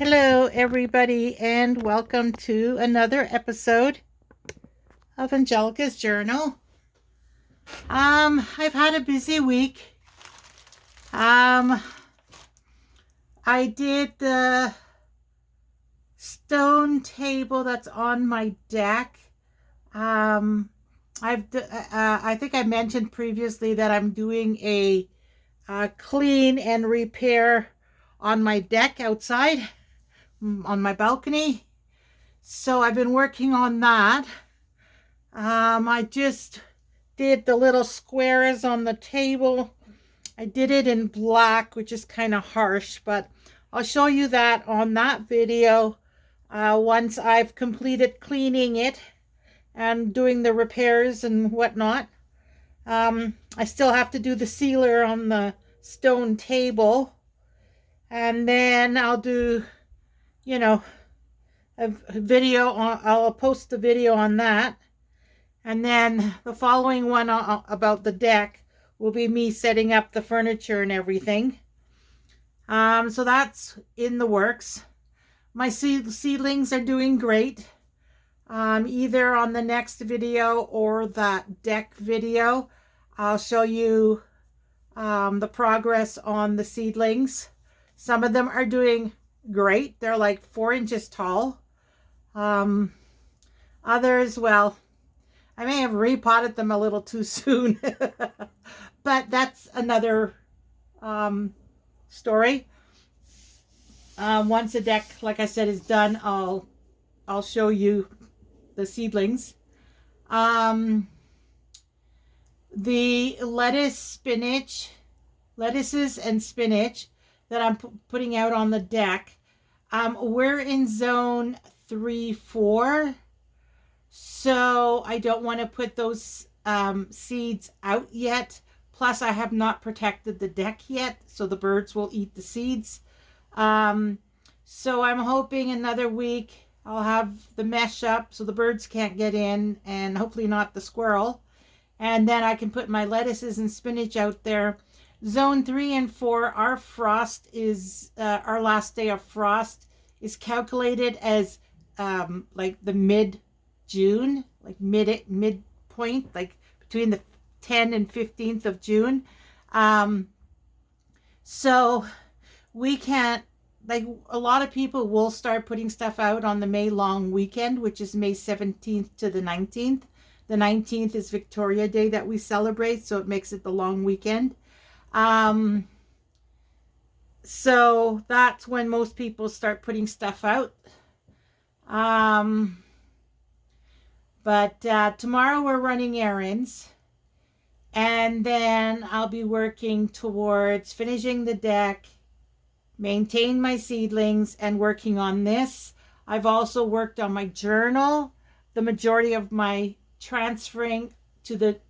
Hello, everybody, and welcome to another episode of Angelika's Journal. I've had a busy week. I did the stone table that's on my deck. I think I mentioned previously that I'm doing a clean and repair on my deck outside, on my balcony. So I've been working on that. I just did the little squares on the table. I did it in black, which is kind of harsh, but I'll show you that on that video once I've completed cleaning it and doing the repairs and whatnot. I still have to do the sealer on the stone table, and then I'll do, a video I'll post the video on that. And then the following one about the deck will be me setting up the furniture and everything. So that's in the works. My seedlings are doing great. Either on the next video or that deck video, I'll show you the progress on the seedlings. Some of them are doing great. They're like 4 inches tall. Others, well, I may have repotted them a little too soon, but that's another story. Once the deck, like I said, is done, I'll show you the seedlings. The lettuces and spinach that I'm putting out on the deck. We're in zone 3-4, so I don't want to put those seeds out yet. Plus, I have not protected the deck yet, so the birds will eat the seeds. So I'm hoping another week I'll have the mesh up so the birds can't get in, and hopefully not the squirrel. And then I can put my lettuces and spinach out there. Zone 3 and 4, our frost is, our last day of frost is calculated as like the mid-June, like midpoint, like between the 10th and 15th of June. So we can't, like, a lot of people will start putting stuff out on the May long weekend, which is May 17th to the 19th. The 19th is Victoria Day that we celebrate, so it makes it the long weekend. So that's when most people start putting stuff out. But tomorrow we're running errands, and then I'll be working towards finishing the deck, maintain my seedlings, and working on this. I've also worked on my journal. The majority of my transferring to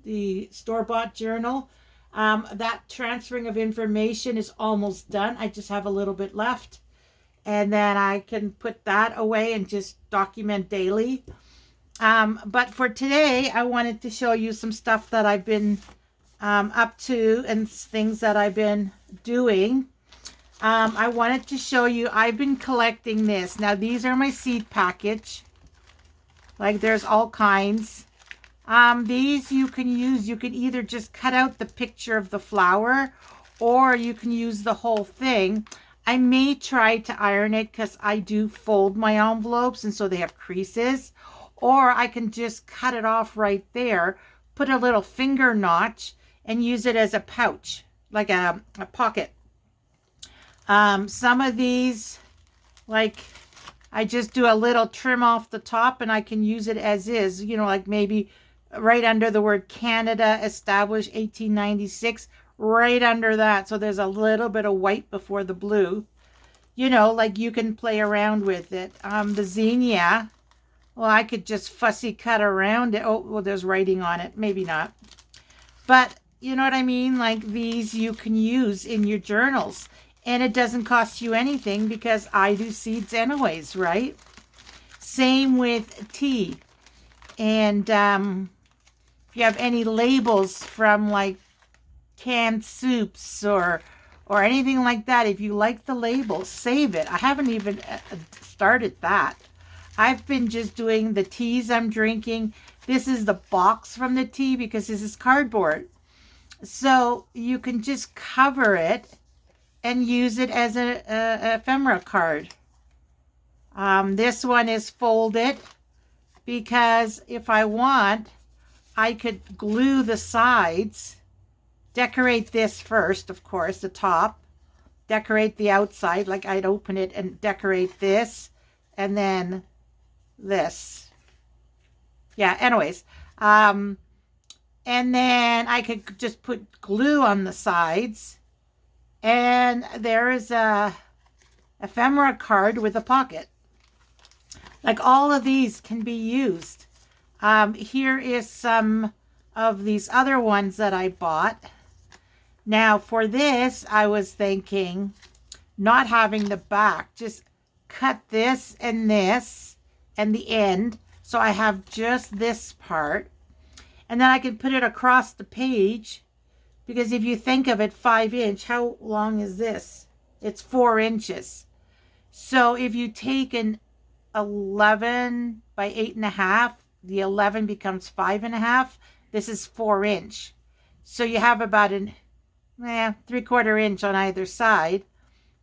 the store-bought journal, that transferring of information is almost done. I just have a little bit left, and then I can put that away and just document daily. But for today, I wanted to show you some stuff that I've been up to and things that I've been doing. I wanted to show you, I've been collecting this. Now, these are my seed package. Like, there's all kinds. These you can use, you can either just cut out the picture of the flower, or you can use the whole thing. I may try to iron it because I do fold my envelopes, and so they have creases. Or I can just cut it off right there, put a little finger notch, and use it as a pouch, like a pocket. Some of these, like, I just do a little trim off the top, and I can use it as is, like maybe right under the word Canada, established 1896, right under that. So there's a little bit of white before the blue. Like, you can play around with it. The zinnia, well, I could just fussy cut around it. Oh, well, there's writing on it. Maybe not. But you know what I mean? Like, these you can use in your journals. And it doesn't cost you anything because I do seeds anyways, right? Same with tea. And if you have any labels from, like, canned soups or or anything like that, if you like the label, save it. I haven't even started that. I've been just doing the teas I'm drinking. This is the box from the tea because this is cardboard. So you can just cover it and use it as a ephemera card. This one is folded because if I want, I could glue the sides, decorate this first, of course, the top, decorate the outside, like I'd open it and decorate this, and then this. Yeah, anyways. And then I could just put glue on the sides. And there is a ephemera card with a pocket. Like all of these can be used. Here is some of these other ones that I bought. Now for this, I was thinking not having the back, just cut this and the end. So I have just this part. And then I can put it across the page. Because if you think of it, 5-inch, how long is this? It's 4 inches. So if you take an 11 by 8.5, the 11 becomes 5.5. This is 4-inch. So you have about an 3/4 inch on either side,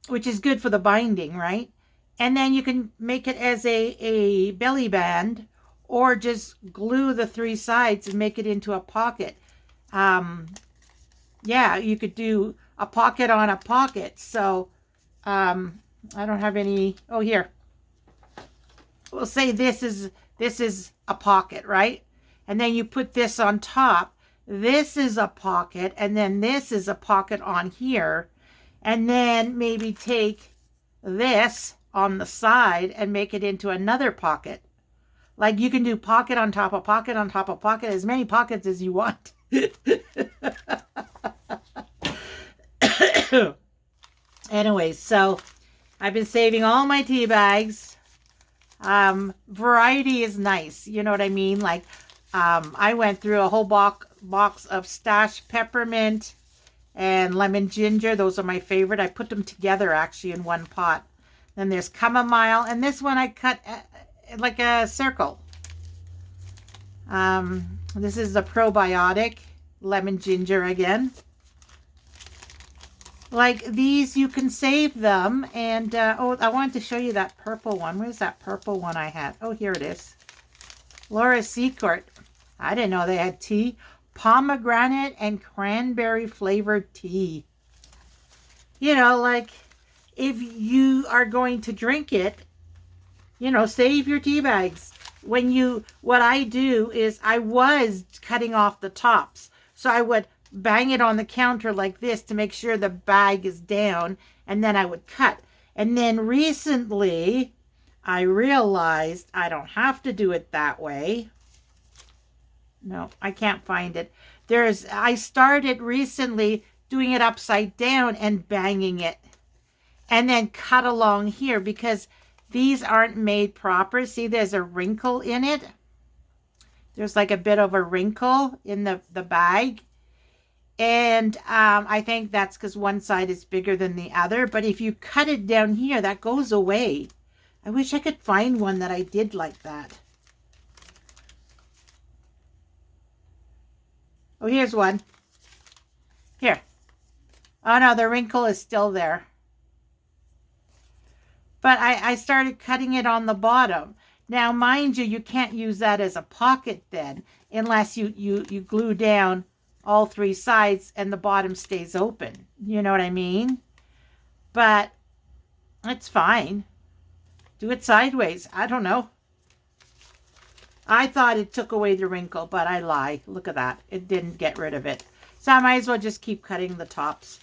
which is good for the binding, right? And then you can make it as a belly band, or just glue the 3 sides and make it into a pocket. Yeah, you could do a pocket on a pocket. So I don't have any. Oh, here. We'll say this is a pocket, right? And then you put this on top. This is a pocket, and then this is a pocket on here. And then maybe take this on the side and make it into another pocket. Like you can do pocket on top of pocket on top of pocket, as many pockets as you want. Anyways, so I've been saving all my tea bags. Variety is nice. You know what I mean? Like, I went through a whole box of stash peppermint and lemon ginger. Those are my favorite. I put them together actually in one pot. Then there's chamomile, and this one I cut like a circle. This is the probiotic lemon ginger again. Like these, you can save them. And oh, I wanted to show you that purple one. Where's that purple one I had? Oh, here it is. Laura Secourt. I didn't know they had tea. Pomegranate and cranberry flavored tea. You know, like if you are going to drink it, you know, save your tea bags. What I do is I was cutting off the tops. So I would bang it on the counter like this to make sure the bag is down, and then I would cut. And then recently I realized I don't have to do it that way. No, I can't find it. I started recently doing it upside down and banging it, and then cut along here because these aren't made proper. See, there's a wrinkle in it. There's like a bit of a wrinkle in the bag. And I think that's because one side is bigger than the other. But if you cut it down here, that goes away. I wish I could find one that I did like that. Oh, here's one. Here. Oh, no, the wrinkle is still there. But I started cutting it on the bottom. Now, mind you, you can't use that as a pocket then, unless you glue down all 3 sides and the bottom stays open. You know what I mean? But it's fine. Do it sideways. I don't know. I thought it took away the wrinkle, but I lie. Look at that. It didn't get rid of it. So I might as well just keep cutting the tops.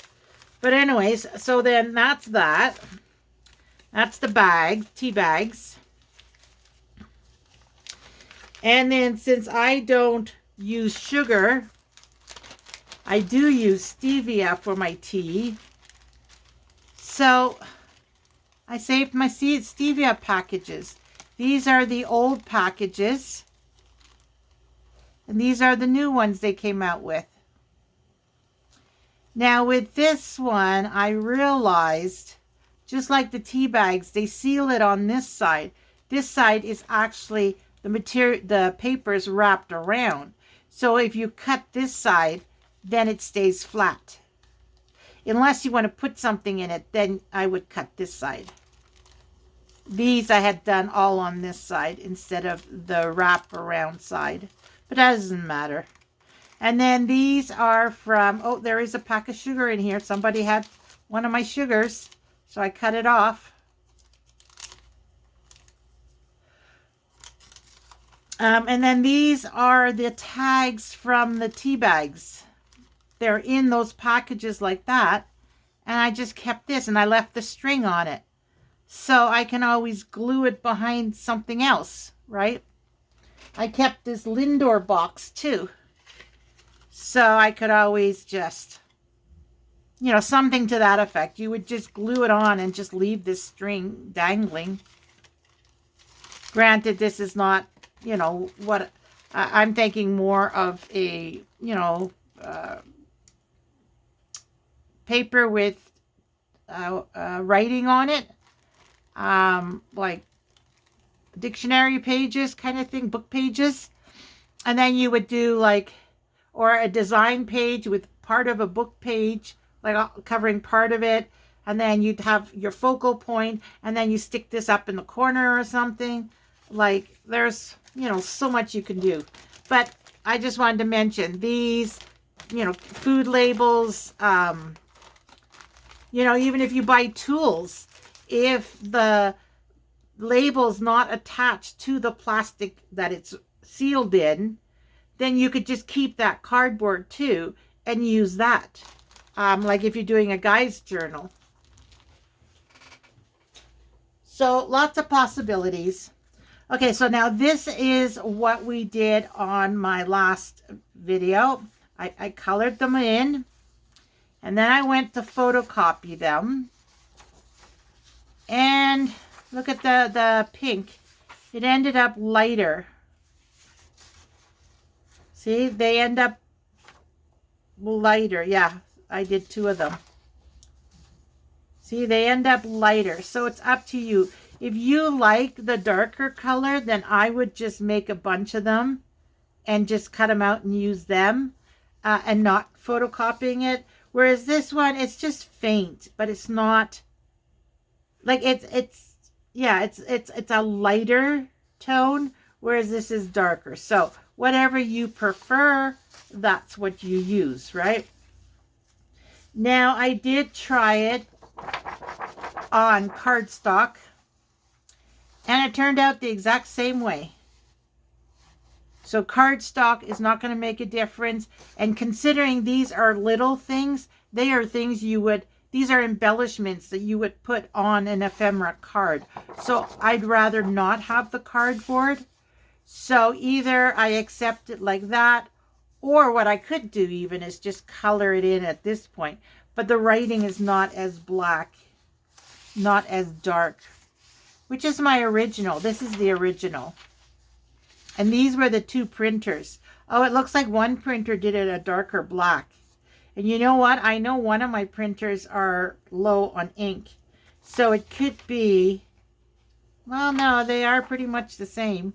But anyways, so then that's that. That's the bag, tea bags. And then since I don't use sugar, I do use stevia for my tea. So I saved my stevia packages. These are the old packages. And these are the new ones they came out with. Now with this one, I realized, just like the tea bags, they seal it on this side. This side is actually the paper is wrapped around. So if you cut this side, then it stays flat. Unless you want to put something in it, then I would cut this side. These I had done all on this side instead of the wrap around side. But that doesn't matter. And then these are from, oh, there is a pack of sugar in here. Somebody had one of my sugars, so I cut it off. And then these are the tags from the tea bags. They're in those packages like that. And I just kept this and I left the string on it. So I can always glue it behind something else, right? I kept this Lindor box too. So I could always just, you know, something to that effect. You would just glue it on and just leave this string dangling. Granted, this is not, you know, what I'm thinking more of a, you know, paper with writing on it. Like dictionary pages kind of thing, book pages. And then you would do like, or a design page with part of a book page, like covering part of it. And then you'd have your focal point, and then you stick this up in the corner or something. Like there's, you know, so much you can do. But I just wanted to mention these, you know, food labels, you know, even if you buy tools, if the label's not attached to the plastic that it's sealed in, then you could just keep that cardboard too and use that. Like if you're doing a guy's journal. So lots of possibilities. Okay, so now this is what we did on my last video. I colored them in, and then I went to photocopy them. And look at the pink. It ended up lighter. See, they end up lighter. Yeah, I did 2 of them. See, they end up lighter. So it's up to you. If you like the darker color, then I would just make a bunch of them and just cut them out and use them and not photocopying it. Whereas this one, it's just faint, but it's not like it's a lighter tone, whereas this is darker. So whatever you prefer, that's what you use, right? Now I did try it on cardstock, and it turned out the exact same way. So cardstock is not going to make a difference. And considering these are little things, they are things these are embellishments that you would put on an ephemera card. So I'd rather not have the cardboard. So either I accept it like that, or what I could do even is just color it in at this point. But the writing is not as black, not as dark, which is my original. This is the original. And these were the 2 printers. Oh, it looks like one printer did it a darker black. And you know what? I know one of my printers are low on ink. So it could be, well, no, they are pretty much the same.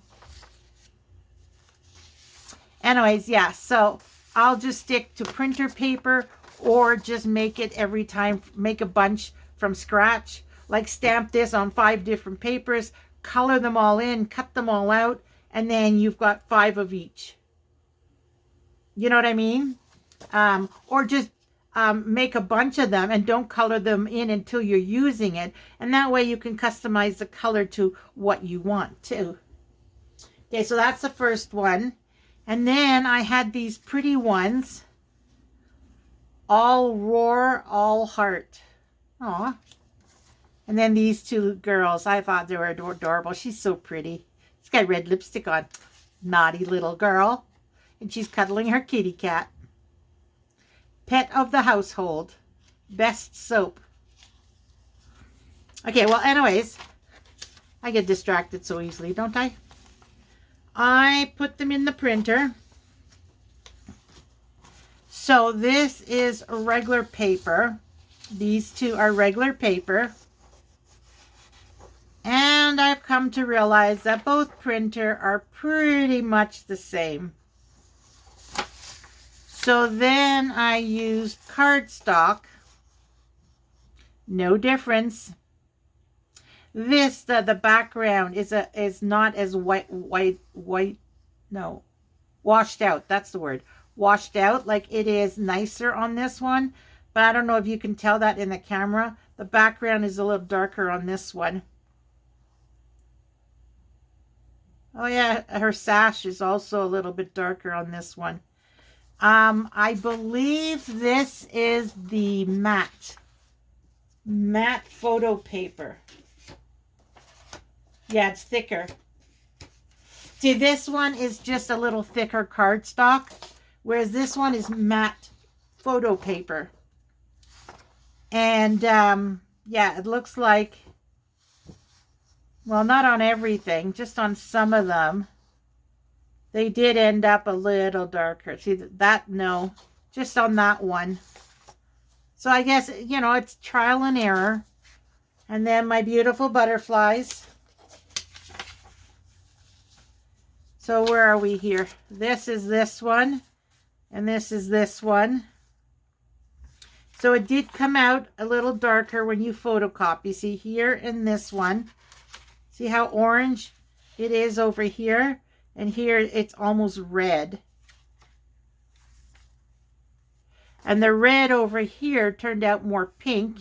Anyways, yeah, so I'll just stick to printer paper, or just make it every time, make a bunch from scratch. Like stamp this on 5 different papers, color them all in, cut them all out, and then you've got 5 of each. You know what I mean? Or just make a bunch of them and don't color them in until you're using it. And that way you can customize the color to what you want too. Okay, so that's the first one. And then I had these pretty ones. All Roar, All Heart. Aw. And then these 2 girls. I thought they were adorable. She's so pretty. She's got red lipstick on. Naughty little girl. And she's cuddling her kitty cat. Pet of the household. Best soap. Okay, well, anyways. I get distracted so easily, don't I? I put them in the printer. So this is regular paper. These two are regular paper. And I've come to realize that both printer are pretty much the same. So then I used cardstock. No difference. This, the background is not as washed out. That's the word. Washed out, like it is nicer on this one. But I don't know if you can tell that in the camera. The background is a little darker on this one. Oh yeah, her sash is also a little bit darker on this one. I believe this is the matte photo paper. Yeah, it's thicker. See, this one is just a little thicker cardstock, whereas this one is matte photo paper. And yeah, it looks like, well, not on everything, just on some of them, they did end up a little darker. See that? No, just on that one. So I guess, you know, it's trial and error. And then my beautiful butterflies. So where are we here? This is this one, and this is this one. So it did come out a little darker when you photocopy. See here in this one. See how orange it is over here? And here it's almost red. And the red over here turned out more pink.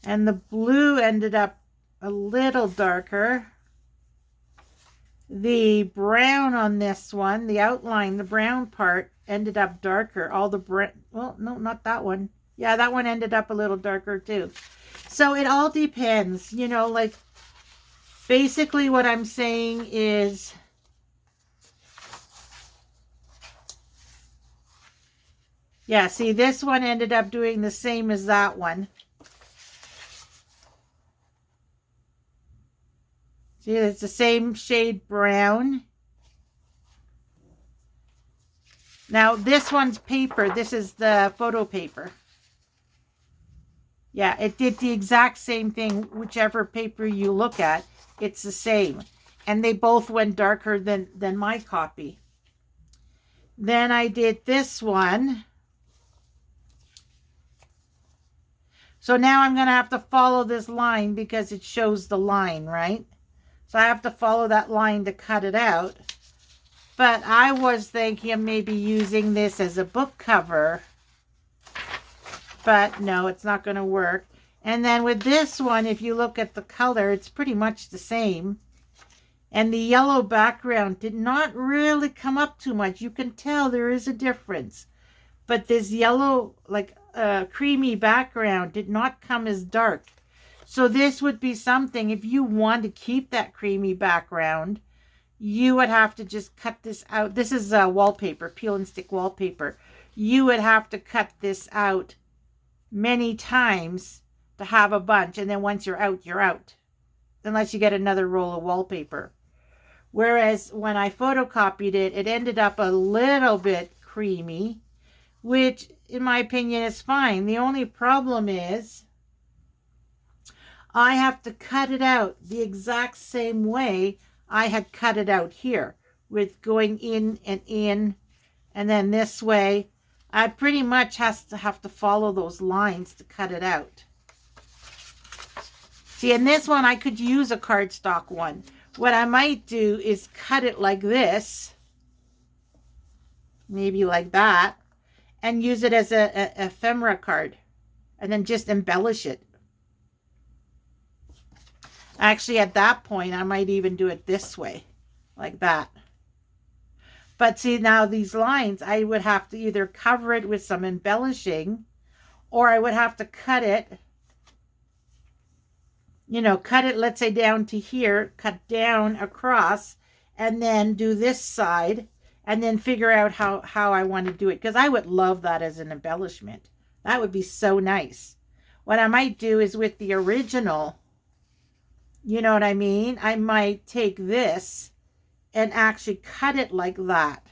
And the blue ended up a little darker. The brown on this one, the outline, the brown part, ended up darker. All the brown, well, no, not that one. Yeah, that one ended up a little darker too. So it all depends, you know, like basically what I'm saying is yeah, see, this one ended up doing the same as that one. See, it's the same shade brown. Now, this one's paper. This is the photo paper. Yeah, it did the exact same thing. Whichever paper you look at, it's the same. And they both went darker than my copy. Then I did this one. So now I'm going to have to follow this line because it shows the line, right? So I have to follow that line to cut it out. But I was thinking of maybe using this as a book cover. But no, it's not going to work. And then with this one, if you look at the color, it's pretty much the same. And the yellow background did not really come up too much. You can tell there is a difference. But this yellow, like creamy background did not come as dark. So this would be something, if you want to keep that creamy background, you would have to just cut this out. This is wallpaper, peel and stick wallpaper. You would have to cut this out many times to have a bunch. And then once you're out, you're out. Unless you get another roll of wallpaper. Whereas when I photocopied it, it ended up a little bit creamy, which in my opinion is fine. The only problem is I have to cut it out the exact same way I had cut it out here, with going in, and then this way. I pretty much have to follow those lines to cut it out. See, in this one, I could use a cardstock one. What I might do is cut it like this, maybe like that, and use it as a ephemera card, and then just embellish it. Actually, at that point, I might even do it this way, like that. But see, now these lines, I would have to either cover it with some embellishing, or I would have to cut it, you know, cut it, let's say down to here, cut down across, and then do this side, and then figure out how I want to do it. Because I would love that as an embellishment. That would be so nice. What I might do is with the original, you know what I mean? I might take this and actually cut it like that.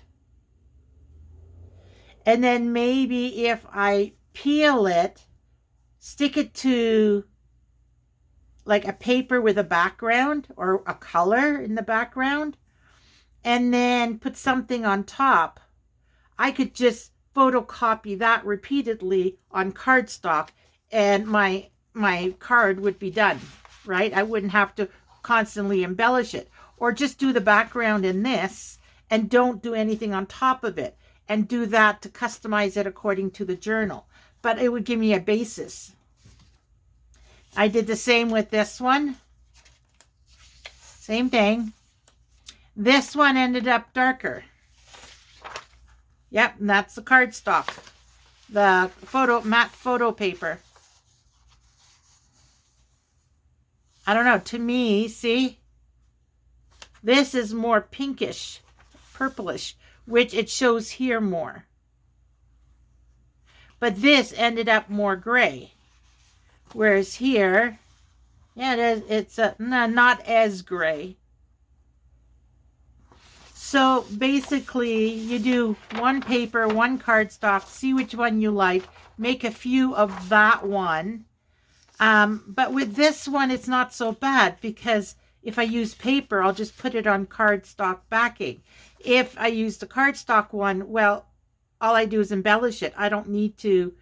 And then maybe if I peel it, stick it to like a paper with a background or a color in the background, and then put something on top, I could just photocopy that repeatedly on cardstock, and my card would be done, right? I wouldn't have to constantly embellish it. Or just do the background in this and don't do anything on top of it, and do that to customize it according to the journal. But it would give me a basis. I did the same with this one. Same thing. This one ended up darker. Yep, and that's the cardstock. The matte photo paper. I don't know, to me, see? This is more pinkish, purplish, which it shows here more. But this ended up more gray. Whereas here, yeah, it's not as gray. So basically, you do one paper, one cardstock, see which one you like, make a few of that one. But with this one, it's not so bad, because if I use paper, I'll just put it on cardstock backing. If I use the cardstock one, well, all I do is embellish it. I don't need to,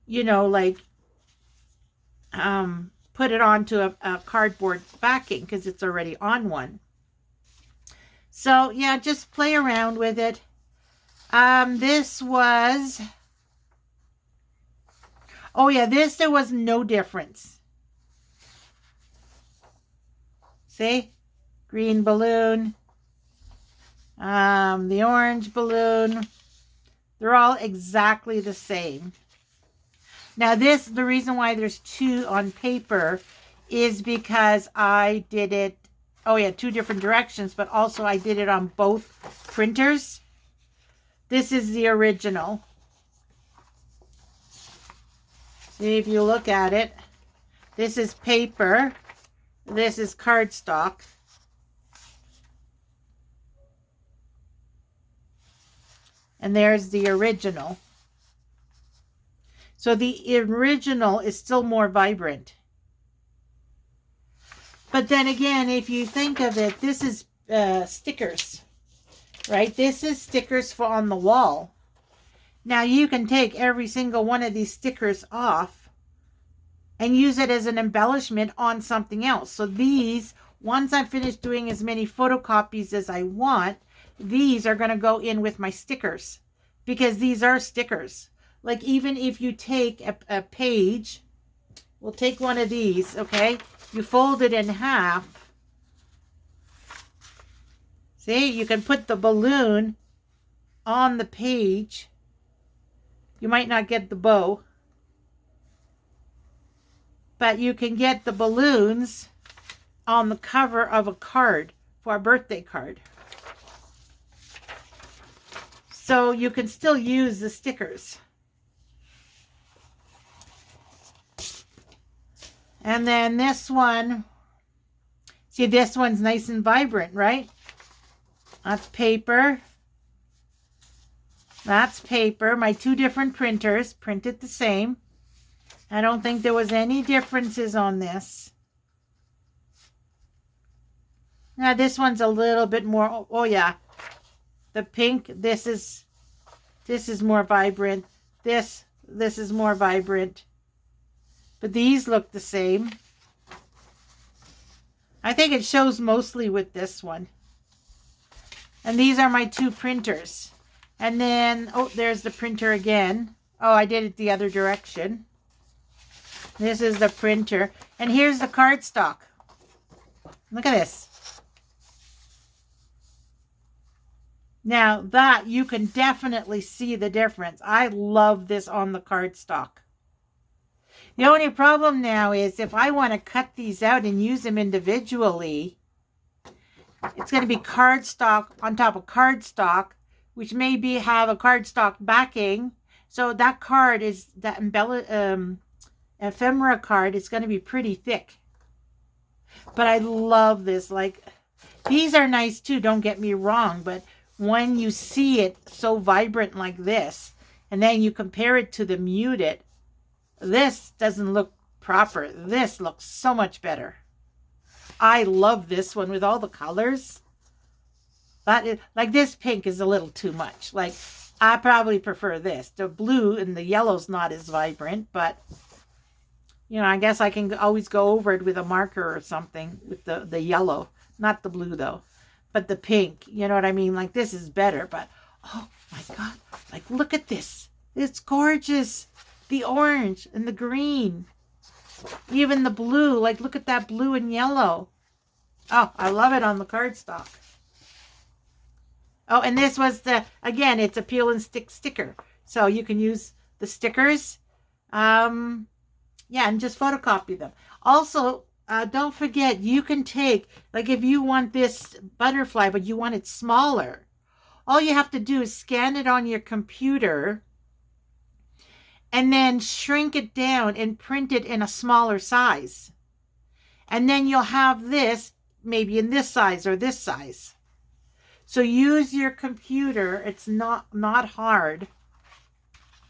you know, like, put it onto a cardboard backing, because it's already on one. So yeah, just play around with it. This was, oh yeah, there was no difference. See? Green balloon, the orange balloon, they're all exactly the same. Now the reason why there's two on paper is because I did it, oh yeah, two different directions, but also I did it on both printers. This is the original. See, if you look at it, this is paper, this is cardstock. And there's the original. So the original is still more vibrant. But then again, if you think of it, this is stickers, right? This is stickers for on the wall. Now you can take every single one of these stickers off and use it as an embellishment on something else. So these, once I'm finished doing as many photocopies as I want, these are going to go in with my stickers, because these are stickers. Like, even if you take a page, we'll take one of these, okay? You fold it in half. See, you can put the balloon on the page. You might not get the bow, but you can get the balloons on the cover of a card, for a birthday card. So you can still use the stickers. And then this one, see, this one's nice and vibrant, right? That's paper. That's paper. My two different printers printed the same. I don't think there was any differences on this. Now this one's a little bit more, oh yeah, the pink, this is more vibrant. This is more vibrant. But these look the same. I think it shows mostly with this one. And these are my two printers. And then, oh, there's the printer again. Oh, I did it the other direction. This is the printer. And here's the cardstock. Look at this. Now that, you can definitely see the difference. I love this on the cardstock. The only problem now is if I want to cut these out and use them individually, it's going to be cardstock on top of cardstock, which maybe have a cardstock backing. So that card is, that ephemera card is going to be pretty thick. But I love this. Like, these are nice too, don't get me wrong, but when you see it so vibrant like this, and then you compare it to the muted, this doesn't look proper. This looks so much better. I love this one with all the colors. That is, like this pink is a little too much. Like I probably prefer this. The blue and the yellow's not as vibrant, but you know, I guess I can always go over it with a marker or something with the yellow. Not the blue though, but the pink. You know what I mean? Like this is better, but oh my God. Like look at this. It's gorgeous. The orange and the green. Even the blue. Like look at that blue and yellow. Oh, I love it on the cardstock. Oh, and this was the, again, it's a peel and stick sticker. So you can use the stickers. Yeah, and just photocopy them. Also, don't forget, you can take, like if you want this butterfly, but you want it smaller, all you have to do is scan it on your computer and then shrink it down and print it in a smaller size. And then you'll have this maybe in this size or this size. So use your computer. It's not hard.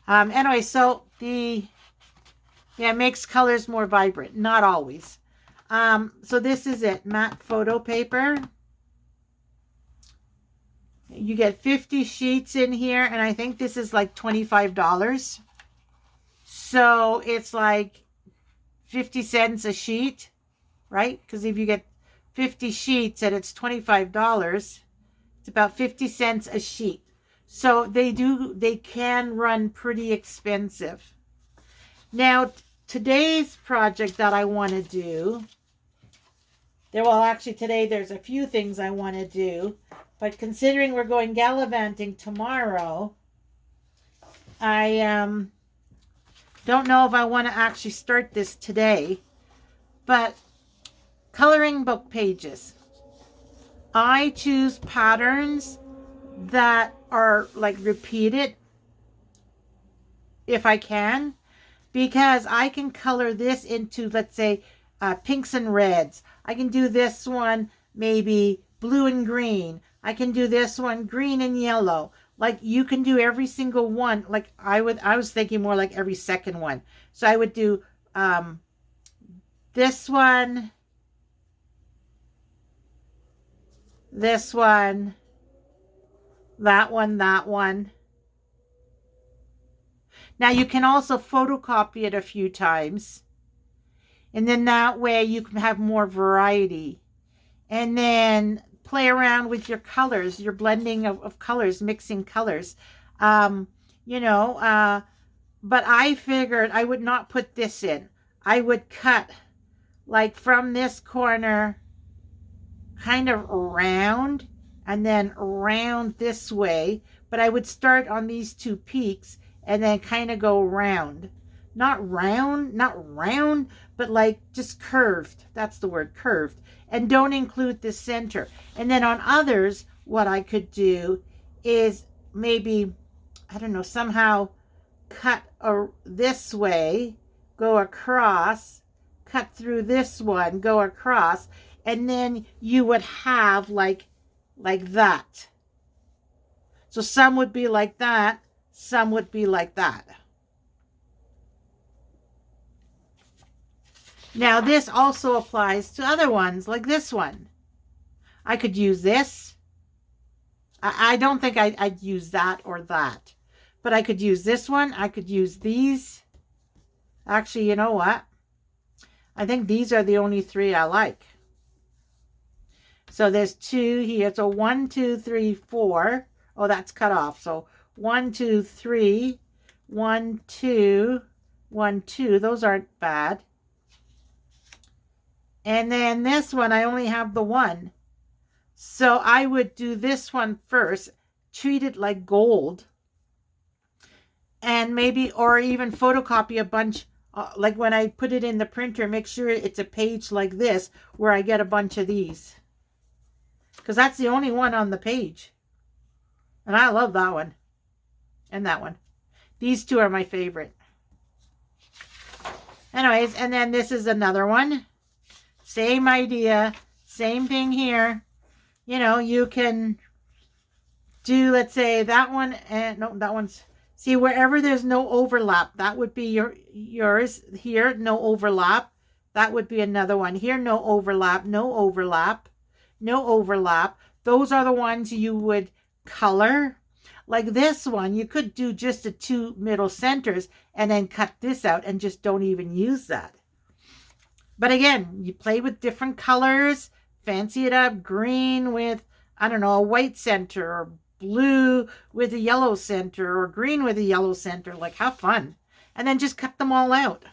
Anyway, so it makes colors more vibrant. Not always. So this is it. Matte photo paper. You get 50 sheets in here, and I think this is like $25. So it's like 50 cents a sheet, right? Because if you get 50 sheets and it's $25, it's about 50 cents a sheet. So they can run pretty expensive. Now, today's project that I want to do, today there's a few things I want to do, but considering we're going gallivanting tomorrow, I don't know if I want to actually start this today, but coloring book pages. I choose patterns that are like repeated if I can, because I can color this into, let's say, pinks and reds. I can do this one maybe blue and green. I can do this one green and yellow. Like you can do every single one. Like I was thinking more like every second one. So I would do this one, this one, that one, that one. Now you can also photocopy it a few times. And then that way you can have more variety. And then play around with your colors, your blending of colors, mixing colors. But I figured I would not put this in. I would cut like from this corner kind of round and then round this way. But I would start on these two peaks and then kind of go round. Not round, but like just curved. That's the word, curved. And don't include the center. And then on others, what I could do is maybe, I don't know, somehow cut this way, go across, cut through this one, go across, and then you would have like that. So some would be like that, some would be like that. Now this also applies to other ones like this one. I could use this. I don't think I'd use that or that. But I could use this one. I could use these. Actually, you know what? I think these are the only three I like. So there's two here. So 1, 2, 3, 4. Oh, that's cut off. So 1, 2, 3. 1, 2. 1, 2. Those aren't bad. And then this one, I only have the one. So I would do this one first, treat it like gold. And maybe, or even photocopy a bunch, like when I put it in the printer, make sure it's a page like this, where I get a bunch of these. Because that's the only one on the page. And I love that one. And that one. These two are my favorite. Anyways, and then this is another one. Same idea, same thing here. You know, you can do, let's say that one, and no, that one's See, wherever there's no overlap, that would be yours. Here, no overlap. That would be another one. Here, no overlap, no overlap, no overlap. Those are the ones you would color. Like this one, you could do just the two middle centers and then cut this out and just don't even use that. But again, you play with different colors, fancy it up, green with, I don't know, a white center, or blue with a yellow center, or green with a yellow center. Like, have fun. And then just cut them all out.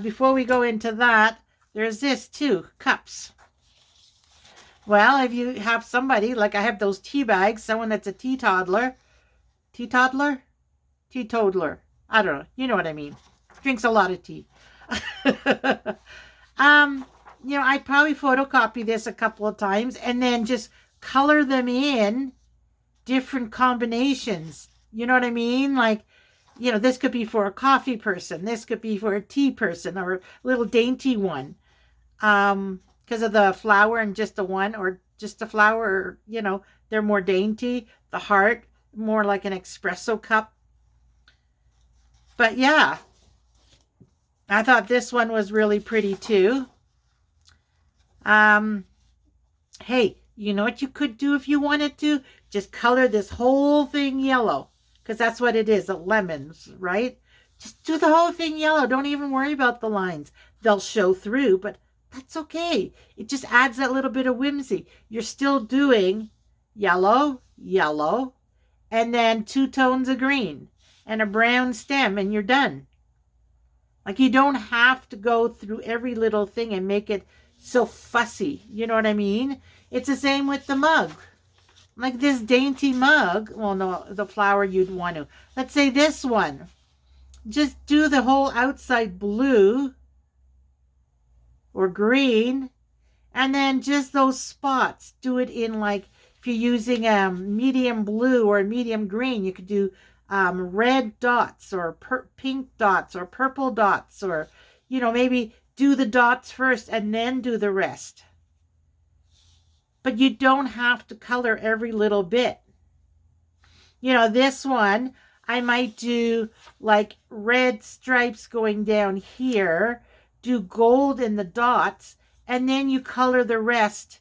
Before we go into that, there's this too, cups. Well, if you have somebody, like I have those tea bags, someone that's a teetotaler, I don't know, you know what I mean, drinks a lot of tea. You know, I'd probably photocopy this a couple of times and then just color them in different combinations. You know what I mean? Like, you know, this could be for a coffee person. This could be for a tea person, or a little dainty one. Because of the flower and just the one, or just the flower, or, you know, they're more dainty. The heart, more like an espresso cup. But yeah, I thought this one was really pretty too. Hey, you know what you could do if you wanted to? Just color this whole thing yellow, because that's what it is, lemons, right? Just do the whole thing yellow. Don't even worry about the lines. They'll show through, but that's okay. It just adds that little bit of whimsy. You're still doing yellow, yellow, and then 2 tones of green and a brown stem, and you're done. Like, you don't have to go through every little thing and make it so fussy. You know what I mean? It's the same with the mug. Like this dainty mug. Well, no, the flower you'd want to. Let's say this one. Just do the whole outside blue or green. And then just those spots. Do it in, like, if you're using a medium blue or a medium green, you could do red dots or pink dots or purple dots, or, you know, maybe do the dots first and then do the rest. But you don't have to color every little bit. You know, this one, I might do like red stripes going down here, do gold in the dots, and then you color the rest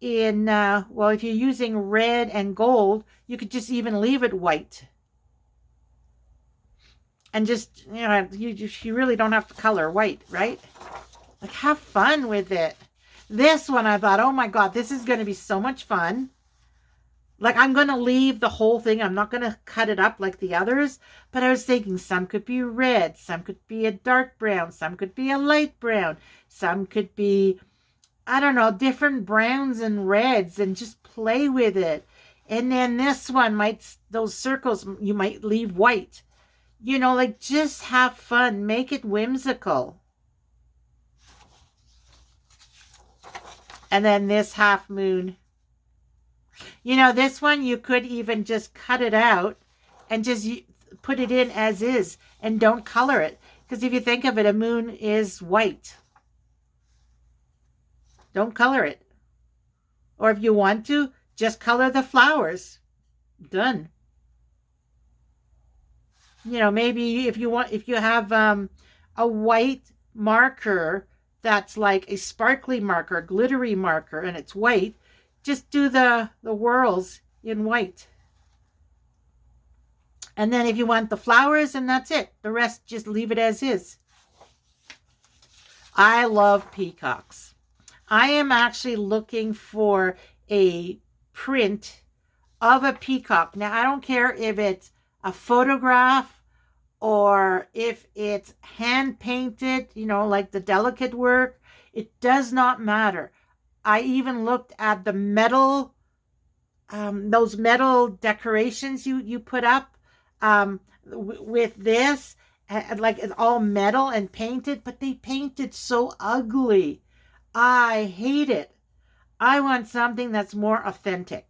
in, well, if you're using red and gold, you could just even leave it white. And just, you know, you really don't have to color white, right? Like, have fun with it. This one, I thought, oh my God, this is going to be so much fun. Like, I'm going to leave the whole thing. I'm not going to cut it up like the others. But I was thinking some could be red. Some could be a dark brown. Some could be a light brown. Some could be, I don't know, different browns and reds, and just play with it. And then this one might, those circles, you might leave white. You know, like, just have fun. Make it whimsical. And then this half moon. You know, this one you could even just cut it out and just put it in as is and don't color it. Because if you think of it, a moon is white. Don't color it. Or if you want to, just color the flowers. Done. You know, maybe if you want, if you have a white marker that's like a sparkly marker, glittery marker, and it's white, just do the whorls in white. And then if you want the flowers, and that's it. The rest, just leave it as is. I love peacocks. I am actually looking for a print of a peacock. Now, I don't care if it's a photograph or if it's hand painted, you know, like the delicate work. It does not matter. I even looked at the metal, those metal decorations you put up with this, like it's all metal and painted, but they painted so ugly. I hate it. I want something that's more authentic.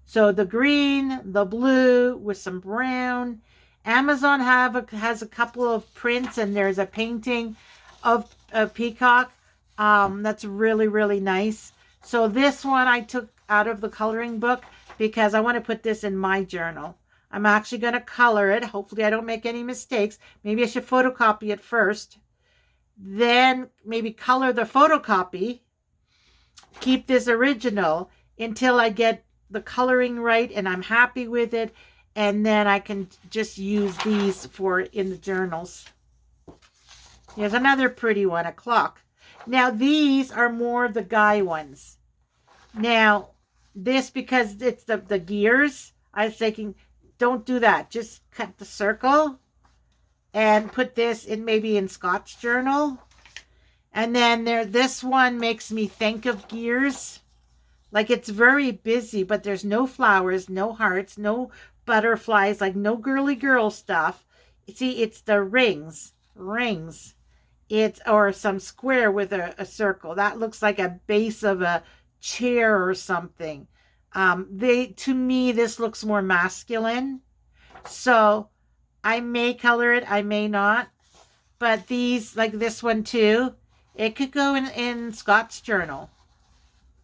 So the green, the blue with some brown. Amazon has a couple of prints, and there's a painting of a peacock that's really, really nice. So this one I took out of the coloring book because I want to put this in my journal. I'm actually going to color it. Hopefully I don't make any mistakes. Maybe I should photocopy it first. Then maybe color the photocopy. Keep this original until I get the coloring right and I'm happy with it. And then I can just use these for in the journals. Here's another pretty one, a clock. Now these are more the guy ones. Now this, because it's the gears, I was thinking, don't do that. Just cut the circle and put this in maybe in Scott's journal. And then this one makes me think of gears. Like it's very busy, but there's no flowers, no hearts, no butterflies, like no girly girl stuff. See, it's the rings. It's, or some square with a circle. That looks like a base of a chair or something. To me, this looks more masculine. So I may color it, I may not. But these, like this one too, it could go in Scott's journal.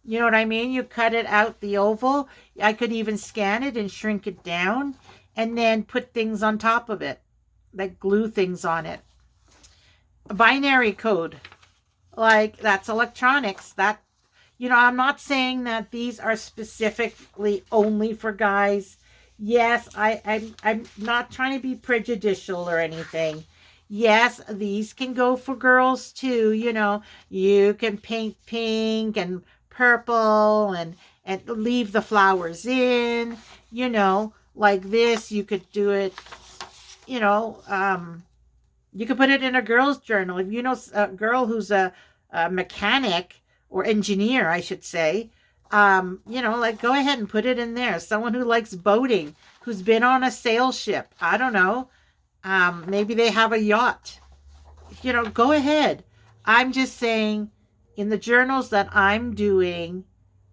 You know what I mean? You cut it out, the oval. I could even scan it and shrink it down and then put things on top of it, like glue things on it. A binary code, like that's electronics. That, you know, I'm not saying that these are specifically only for guys. Yes, I'm not trying to be prejudicial or anything. Yes, these can go for girls too. You know, you can paint pink and purple and leave the flowers in. You know, like this, you could do it, you know, you could put it in a girl's journal. If you know a girl who's a mechanic or engineer, I should say, you know, like go ahead and put it in there. Someone who likes boating, who's been on a sail ship. I don't know. Maybe they have a yacht. You know, go ahead. I'm just saying in the journals that I'm doing,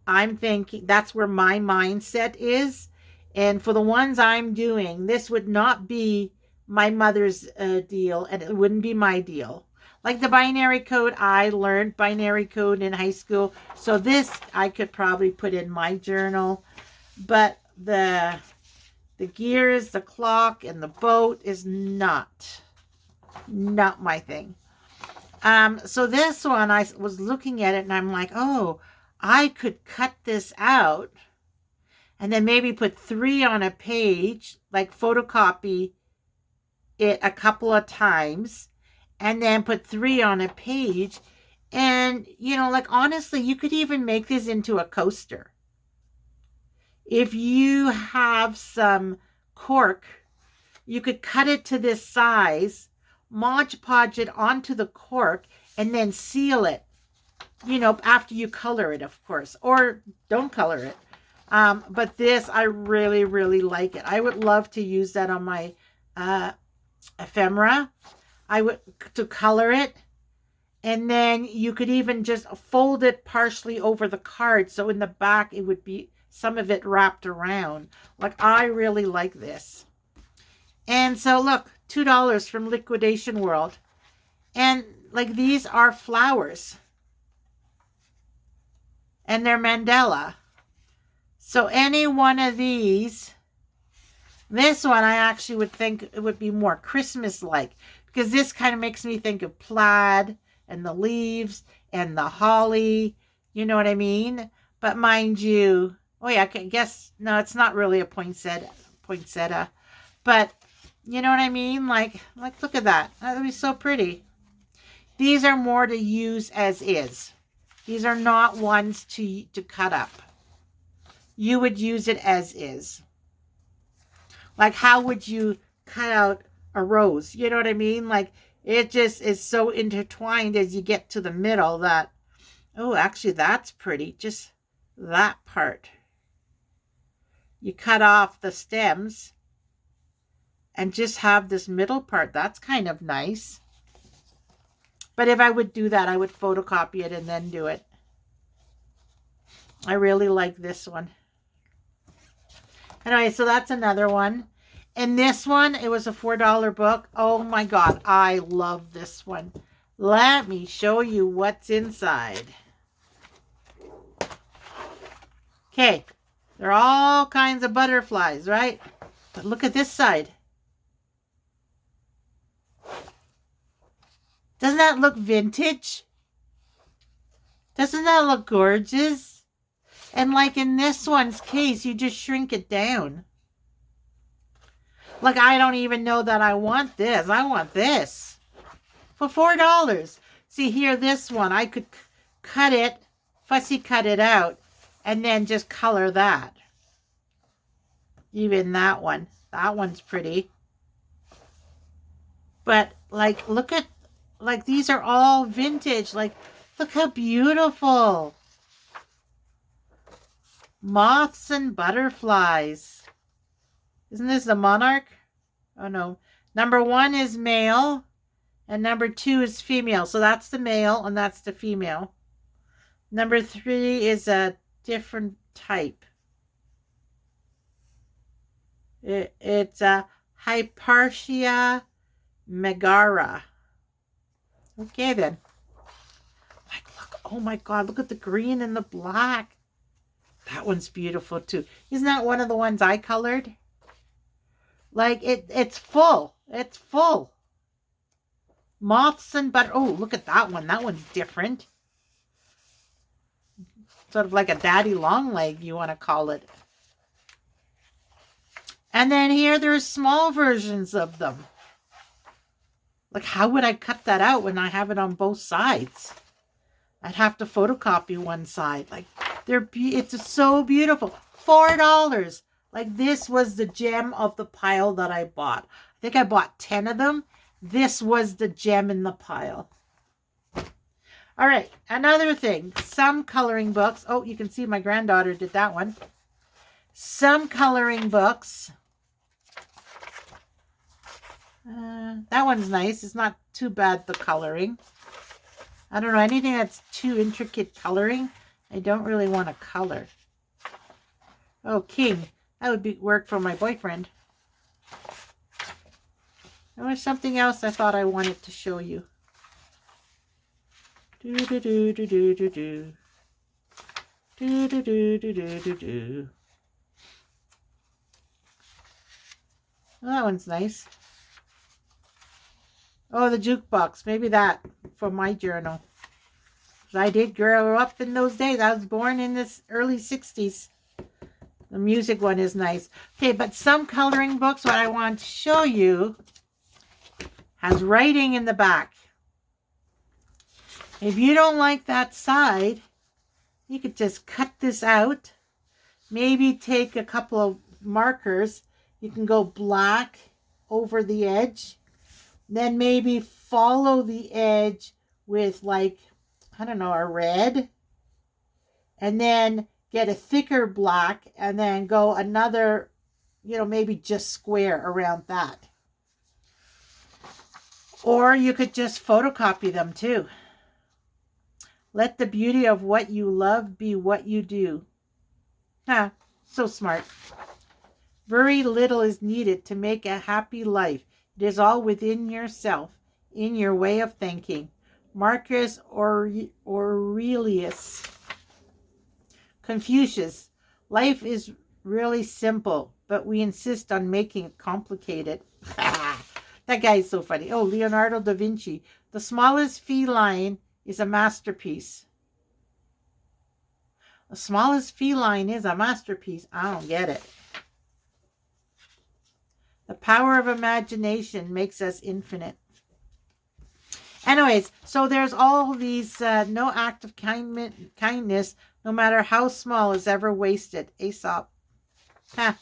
I'm thinking that's where my mindset is. And for the ones I'm doing, this would not be my mother's deal, and it wouldn't be my deal. Like the binary code, I learned binary code in high school, so this I could probably put in my journal. But the gears, the clock, and the boat is not my thing. So this one, I was looking at it and I'm like, oh, I could cut this out and then maybe put 3 on a page, like photocopy it a couple of times and then put 3 on a page. And, you know, like honestly, you could even make this into a coaster. If you have some cork, you could cut it to this size, Mod Podge it onto the cork, and then seal it, you know, after you color it, of course, or don't color it. But this, I really, really like it. I would love to use that on my ephemera. I would to color it, and then you could even just fold it partially over the card, so in the back it would be some of it wrapped around. Like I really like this. And so look, $2 from Liquidation World, and like these are flowers, and they're mandala. So any one of these. This one I actually would think it would be more Christmas-like, because this kind of makes me think of plaid and the leaves and the holly. You know what I mean? But mind you, oh yeah, I guess, no, it's not really a poinsettia. But you know what I mean? Like look at that. That would be so pretty. These are more to use as is. These are not ones to cut up. You would use it as is. Like, how would you cut out a rose? You know what I mean? Like, it just is so intertwined as you get to the middle that, oh, actually, that's pretty. Just that part. You cut off the stems and just have this middle part. That's kind of nice. But if I would do that, I would photocopy it and then do it. I really like this one. Anyway, so that's another one. And this one, it was a $4 book. Oh my God, I love this one. Let me show you what's inside. Okay, there are all kinds of butterflies, right? But look at this side. Doesn't that look vintage? Doesn't that look gorgeous? And like in this one's case, you just shrink it down. Like, I don't even know that I want this. I want this for $4. See here, this one, I could cut it, fussy cut it out, and then just color that. Even that one. That one's pretty. But, like, look at, like, these are all vintage. Like, look how beautiful. Moths and butterflies. Isn't this the monarch? Oh, no. Number 1 is male, and number 2 is female. So that's the male, and that's the female. Number 3 is a different type. It's a Hypartia megara. Okay, then. Like, look. Oh, my God. Look at the green and the black. That one's beautiful, too. Isn't that one of the ones I colored? Like, it's full. It's full. Moths and oh, look at that one. That one's different. Sort of like a daddy long leg, you want to call it. And then here, there's small versions of them. Like, how would I cut that out when I have it on both sides? I'd have to photocopy one side. Like, it's so beautiful. $4. Like, this was the gem of the pile that I bought. I think I bought 10 of them. This was the gem in the pile. All right, another thing. Some coloring books. Oh, you can see my granddaughter did that one. Some coloring books. That one's nice. It's not too bad, the coloring. I don't know, anything that's too intricate coloring, I don't really want to color. Oh, king. That would work for my boyfriend. There was something else I thought I wanted to show you. Do do do do do do do. Do do do do do do do. Well, that one's nice. Oh, the jukebox. Maybe that for my journal. I did grow up in those days. I was born in the early 60s. The music one is nice. Okay, but some coloring books, what I want to show you, has writing in the back. If you don't like that side, you could just cut this out. Maybe take a couple of markers. You can go black over the edge. Then maybe follow the edge with, like, I don't know, a red. And then get a thicker black and then go another, you know, maybe just square around that. Or you could just photocopy them too. Let the beauty of what you love be what you do. Ah, so smart. Very little is needed to make a happy life. It is all within yourself, in your way of thinking. Marcus Aurelius. Confucius. Life is really simple, but we insist on making it complicated. That guy is so funny. Oh, Leonardo da Vinci. The smallest feline is a masterpiece. The smallest feline is a masterpiece. I don't get it. The power of imagination makes us infinite. Anyways, so there's all these, no act of kindness, no matter how small, is ever wasted. Aesop. Huh.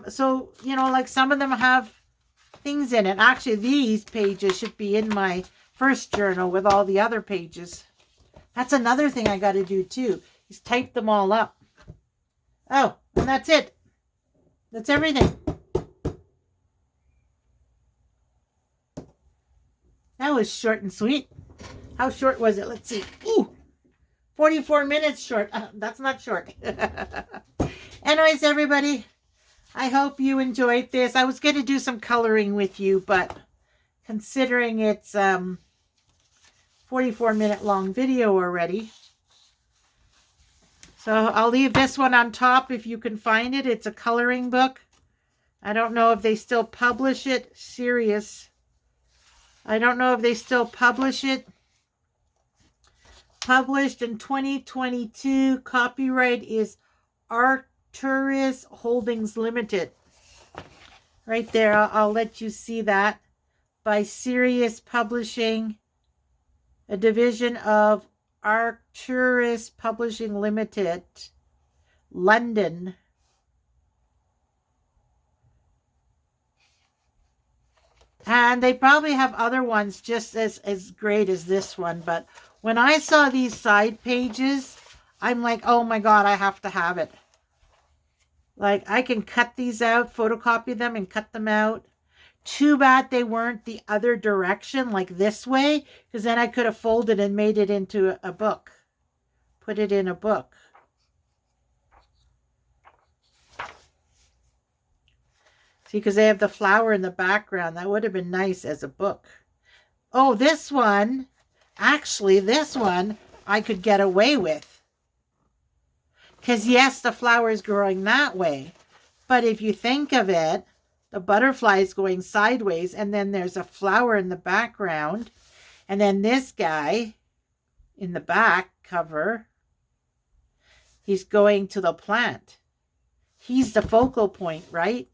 So, you know, like some of them have things in it. Actually, these pages should be in my first journal with all the other pages. That's another thing I got to do too, is type them all up. Oh, and that's it. That's everything. That was short and sweet. How short was it? Let's see. Ooh, 44 minutes short. That's not short. Anyways, everybody, I hope you enjoyed this. I was going to do some coloring with you, but considering it's 44-minute long video already. So I'll leave this one on top if you can find it. It's a coloring book. I don't know if they still publish it. Serious. I don't know if they still publish it. Published in 2022. Copyright is Arcturus Holdings Limited. Right there. I'll let you see that. By Sirius Publishing, a division of Arcturus Publishing Limited, London. And they probably have other ones just as great as this one. But when I saw these side pages, I'm like, oh my God, I have to have it. Like, I can cut these out, photocopy them and cut them out. Too bad they weren't the other direction, like this way, because then I could have folded and made it into a book. Put it in a book. See, because they have the flower in the background. That would have been nice as a book. Oh, this one, actually, this one I could get away with. Because, yes, the flower is growing that way. But if you think of it, the butterfly is going sideways, and then there's a flower in the background. And then this guy in the back cover, he's going to the plant. He's the focal point, right?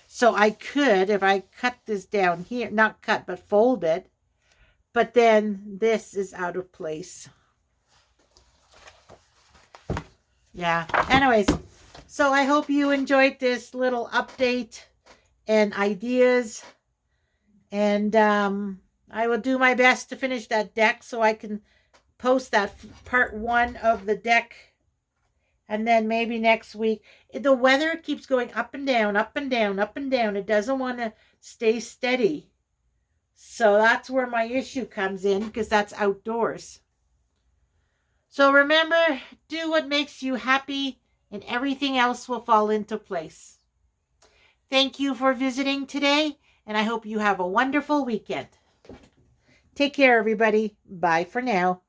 So I could, if I cut this down here, not cut, but fold it. But then this is out of place. Yeah. Anyways, so I hope you enjoyed this little update and ideas. And I will do my best to finish that deck so I can post that part 1 of the deck. And then maybe next week. The weather keeps going up and down, up and down, up and down. It doesn't want to stay steady. So that's where my issue comes in, because that's outdoors. So remember, do what makes you happy and everything else will fall into place. Thank you for visiting today, and I hope you have a wonderful weekend. Take care, everybody. Bye for now.